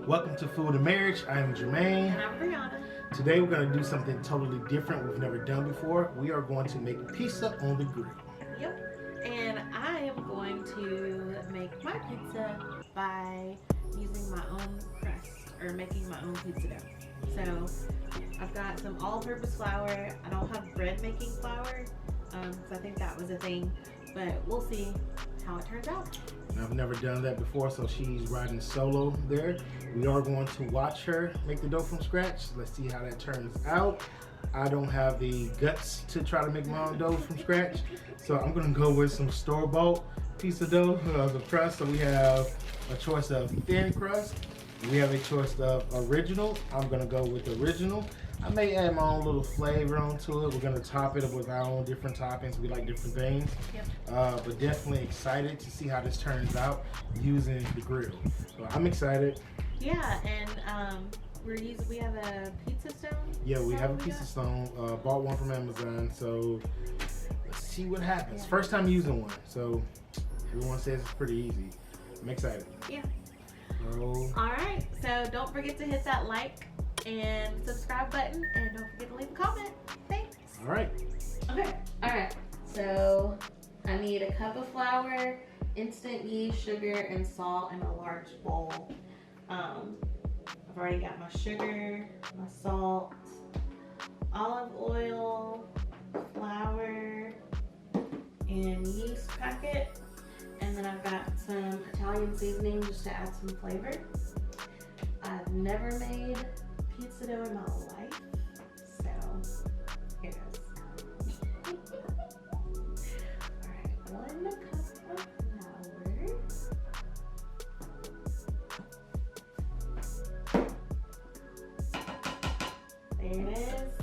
Welcome to Food and Marriage. I am Jermaine. And I'm Briana. Today we're going to do something totally different we've never done before. We are going to make pizza on the grill. Yep. And I am going to make my pizza by using my own crust or making my own pizza dough. So I've got some all-purpose flour. I don't have bread making flour because I think that was a thing, but we'll see how it turns out. I've never done that before, so she's riding solo there. We are going to watch her make the dough from scratch. Let's see how that turns out. I don't have the guts to try to make my own dough from scratch, so I'm going to go with some store-bought pizza dough, the crust. So we have a choice of thin crust. We have a choice of original. I'm going to go with original. I may add my own little flavor onto it. We're going to top it up with our own different toppings. We like different things. Yep. But definitely excited to see how this turns out using the grill. So I'm excited. Yeah, and we have a pizza stone. Yeah, we have a pizza stone. Bought one from Amazon. So let's see what happens. Yeah. First time using one. So everyone says it's pretty easy. I'm excited. Yeah. So, all right. So don't forget to hit that like and subscribe button, and don't forget to leave a comment. Thanks. all right. Okay. All right. So I need a cup of flour, instant yeast, sugar, and salt in a large bowl. I've already got my sugar, my salt, olive oil, flour, and yeast packet. And then I've got some Italian seasoning just to add some flavor. I've never made pizza dough in my life, so here goes. Alright, 1 cup of flour. There it is.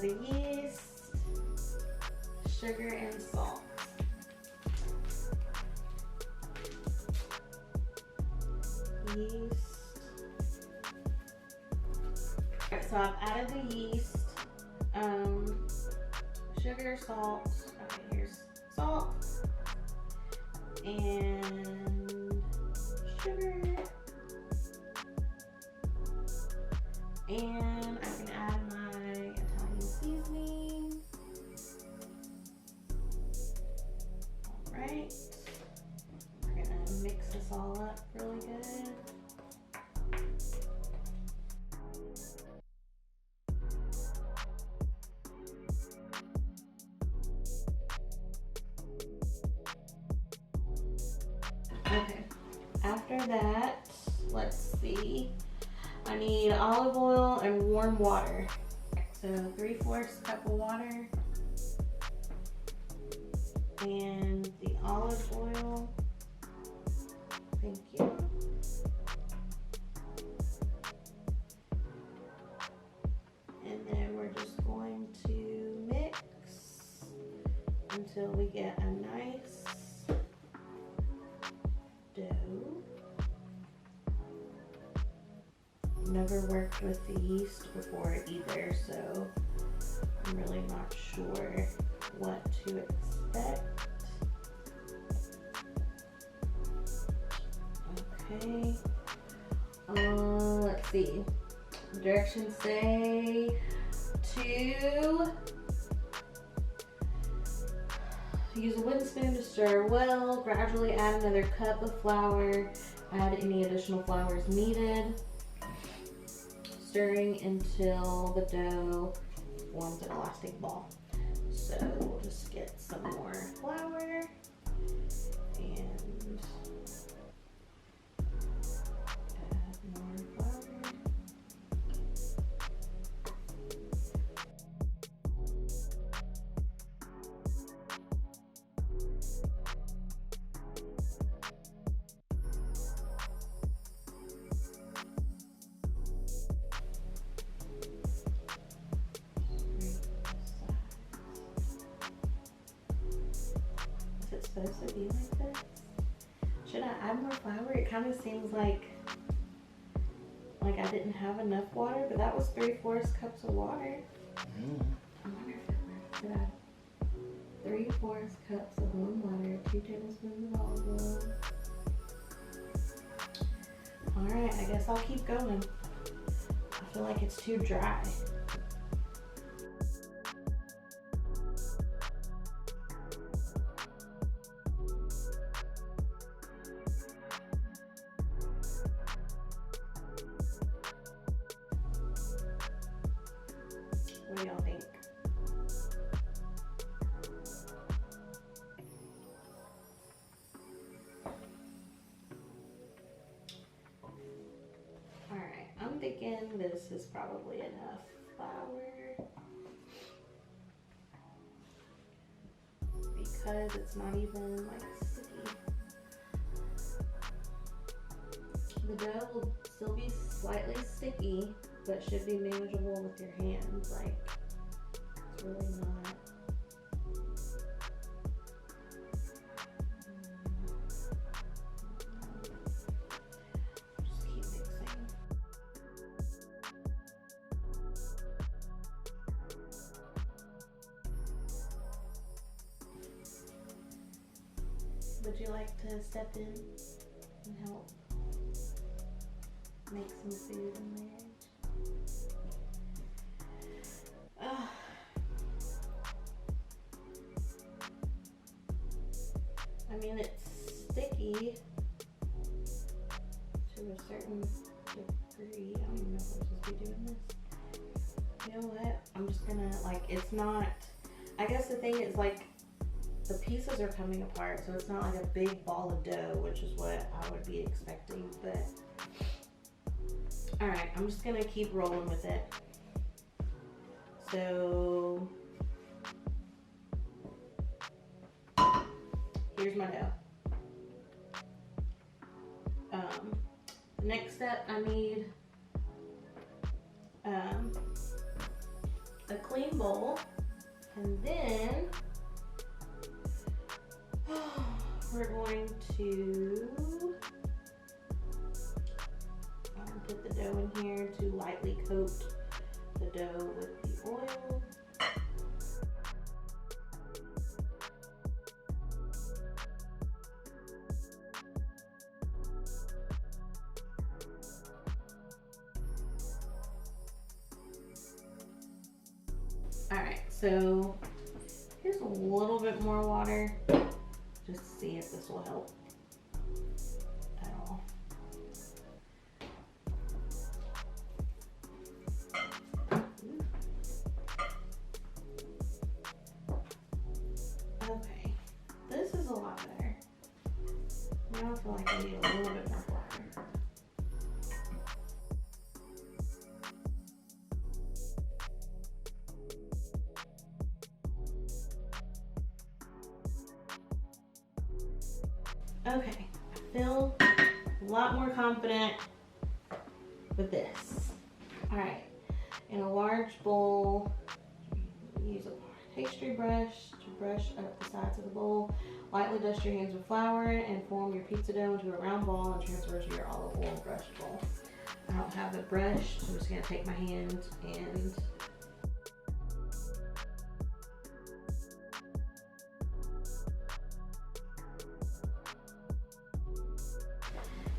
The yeast, sugar, and salt. Yeast. Okay, so I've added the yeast, sugar, salt. Okay, here's salt and sugar, and I can add my Italian seasoning. All right, we're gonna mix this all up really good. Okay, after that, let's see. I need olive oil and warm water. So 3/4 cup of water. And the olive oil. Thank you. And then we're just going to mix until we get a nice dough. Never worked with the yeast before either, so I'm really not sure what to expect. Okay. Let's see. Directions say to use a wooden spoon to stir well. Gradually add another cup of flour. Add any additional flour as needed. Stirring until the dough forms an elastic ball. So we'll just get some more flour and add more flour. Supposed to be like this? Should I add more flour? It kind of seems like I didn't have enough water, but that was 3/4 cups of water. I wonder if it works. Should I add 3/4 cups of warm water, 2 tablespoons of olive oil. All right, I guess I'll keep going. I feel like it's too dry. What do y'all think? Alright, I'm thinking this is probably enough flour. Because it's not even like sticky. The dough will still be slightly sticky, but should be manageable with your hands. Like, it's really not. Just keep mixing. Would you like to step in and help make some food in there? I mean, it's sticky to a certain degree. I don't even know if I'm supposed to be doing this. You know what? I'm just gonna, like, it's not, I guess the thing is, like, the pieces are coming apart, so it's not like a big ball of dough, which is what I would be expecting, but all right, I'm just gonna keep rolling with it. So here's my dough. The next step, I need a clean bowl, and then we're going to put the dough in here to lightly coat the dough with the oil. All right, so here's a little bit more water, just to see if this will help at all. Okay, this is a lot better. Now I feel like I need a little bit more flour. Okay, I feel a lot more confident with this. All right, in a large bowl, use a pastry brush to brush up the sides of the bowl. Lightly dust your hands with flour and form your pizza dough into a round ball and transfer to your olive oil brush bowl. I don't have a brush, so I'm just gonna take my hand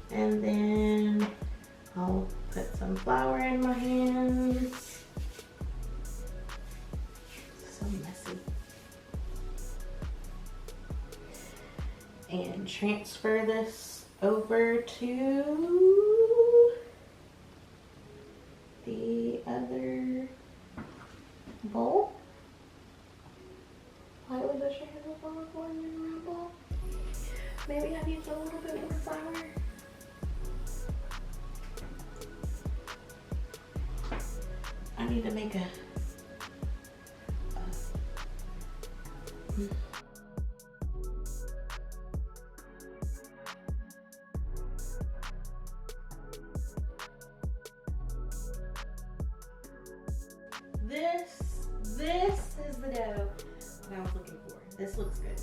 and then I'll put some flour in my hands. So messy. And transfer this over to the other bowl. Lightly dust your hands with olive oil in a round bowl. Maybe I need a little bit more flour. I need to make a this is the dough that I was looking for. This looks good.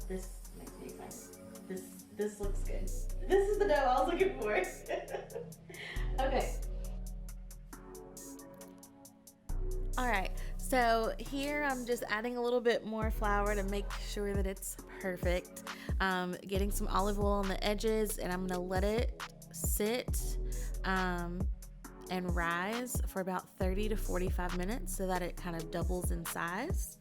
This makes me excited. This looks good. This is the dough I was looking for. Okay. All right, so here I'm just adding a little bit more flour to make sure that it's perfect. Getting some olive oil on the edges, and I'm gonna let it sit and rise for about 30 to 45 minutes so that it kind of doubles in size.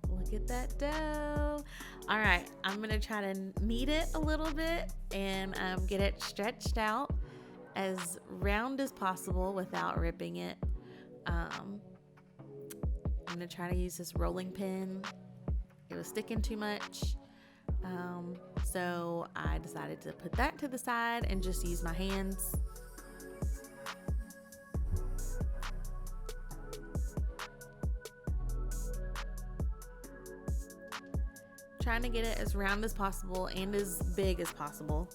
Look at that dough. All right, I'm gonna try to knead it a little bit and get it stretched out as round as possible without ripping it. I'm gonna try to use this rolling pin. It was sticking too much. So I decided to put that to the side and just use my hands. Trying to get it as round as possible and as big as possible.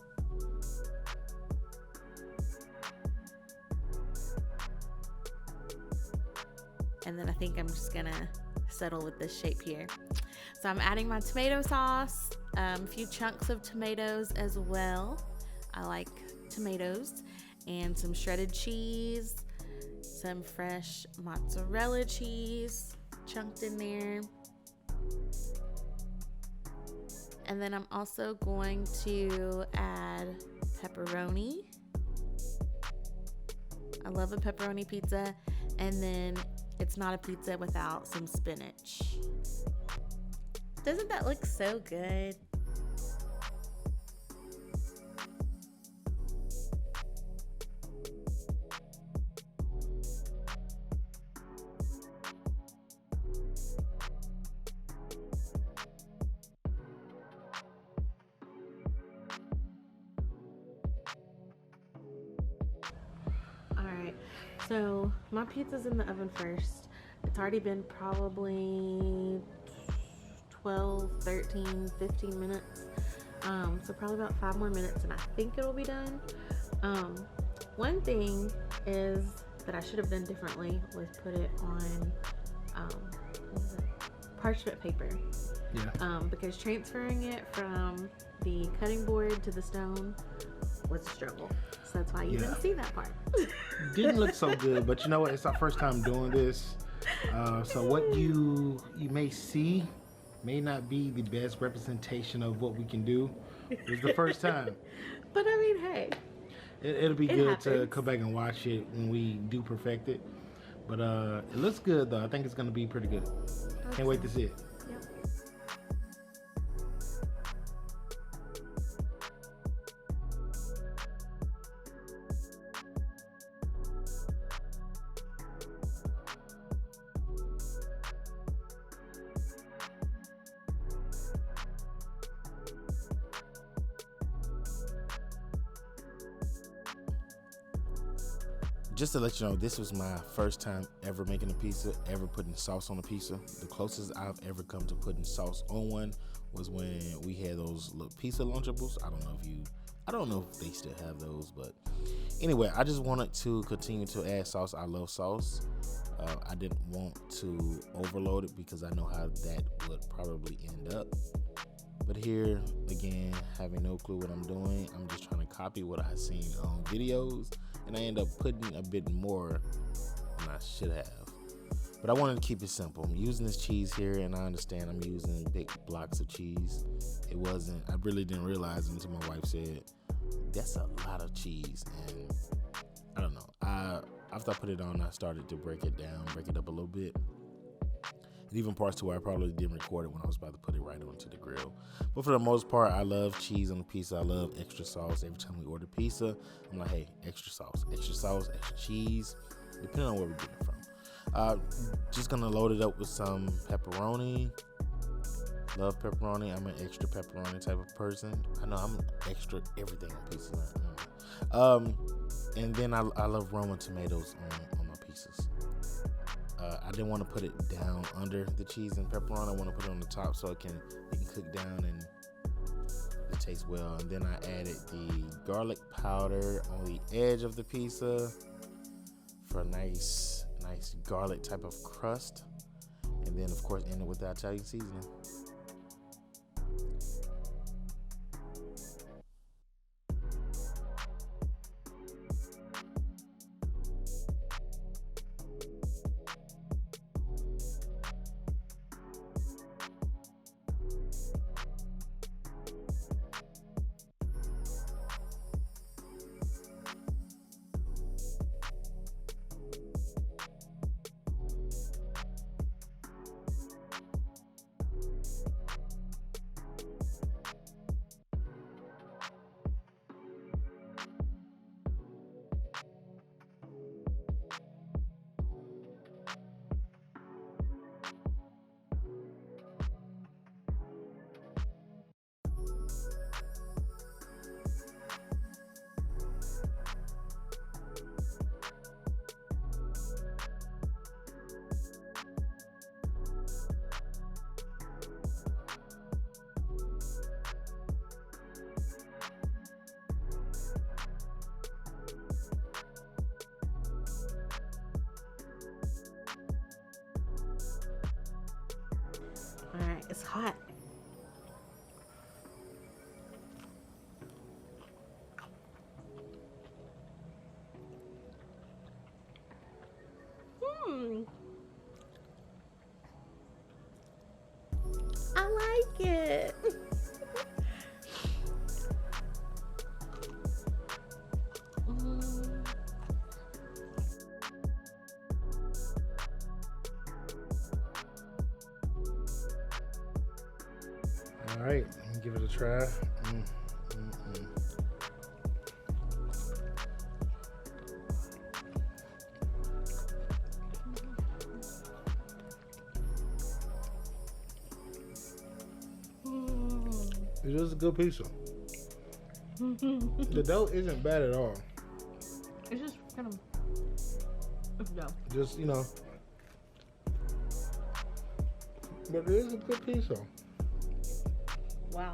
And then I think I'm just gonna settle with this shape here. So I'm adding my tomato sauce, a few chunks of tomatoes as well. I like tomatoes, and some shredded cheese, some fresh mozzarella cheese chunked in there. And then I'm also going to add pepperoni. I love a pepperoni pizza. And then it's not a pizza without some spinach. Doesn't that look so good? Alright, so my pizza's in the oven first. It's already been probably 12, 13, 15 minutes. So probably about 5 more minutes and I think it'll be done. One thing is that I should have done differently was put it on what was it? Parchment paper. Yeah. Because transferring it from the cutting board to the stone was a struggle. So that's why you didn't see that part. Didn't look so good, but you know what? It's our first time doing this. So what you may see may not be the best representation of what we can do. It was the first time. But I mean, hey. It'll be good to happens. come back and watch it when we do perfect it. But it looks good though. I think it's gonna be pretty good. Can't wait to see it. Yep. Just to let you know, this was my first time ever making a pizza, ever putting sauce on a pizza. The closest I've ever come to putting sauce on one was when we had those little pizza Lunchables. I don't know if they still have those, but anyway, I just wanted to continue to add sauce. I love sauce. I didn't want to overload it because I know how that would probably end up. But here, again, having no clue what I'm doing, I'm just trying to copy what I've seen on videos, and I end up putting a bit more than I should have. But I wanted to keep it simple. I'm using this cheese here, and I understand I'm using big blocks of cheese. I really didn't realize until my wife said, that's a lot of cheese, and I don't know. After I put it on, I started to break it up a little bit. And even parts to where I probably didn't record it when I was about to put it right onto the grill. But for the most part, I love cheese on the pizza. I love extra sauce. Every time we order pizza, I'm like, hey, extra sauce, extra cheese, depending on where we're getting it from. Just gonna load it up with some pepperoni. Love pepperoni. I'm an extra pepperoni type of person. I know I'm extra everything on pizza. And then I love Roman tomatoes on my pizzas. I didn't want to put it down under the cheese and pepperoni. I want to put it on the top so it can cook down and it tastes well. And then I added the garlic powder on the edge of the pizza for a nice garlic type of crust. And then, of course, end it with the Italian seasoning. hot. I like it. All right, let me give it a try. It is a good pizza. The dough isn't bad at all. It's just kind of no. Just, you know. But it is a good pizza. Wow.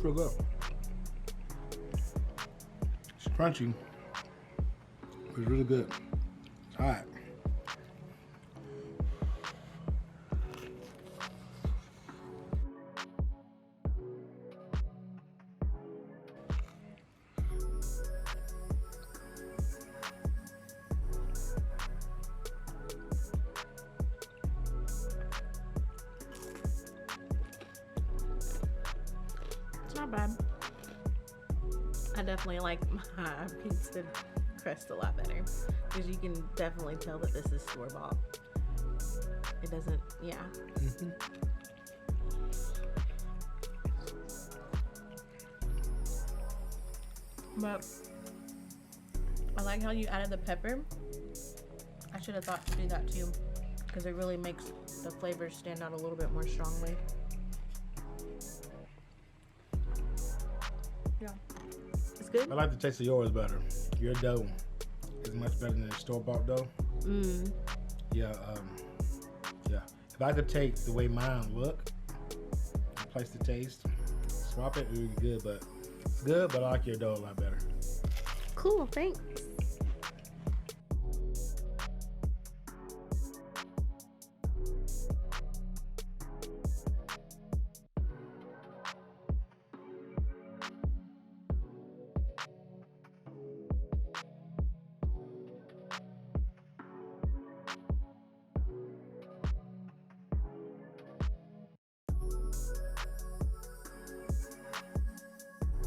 Real good. It's crunchy. It's really good. It's hot. It's not bad. I definitely like my pizza crust a lot better because you can definitely tell that this is store-bought. It doesn't, yeah. But I like how you added the pepper. I should have thought to do that too because it really makes the flavors stand out a little bit more strongly. Yeah. It's good? I like the taste of yours better. Your dough is much better than the store-bought dough. Yeah, yeah. If I could take the way mine look and replace the taste, swap it, it would be good, but it's good, but I like your dough a lot better. Cool, thanks.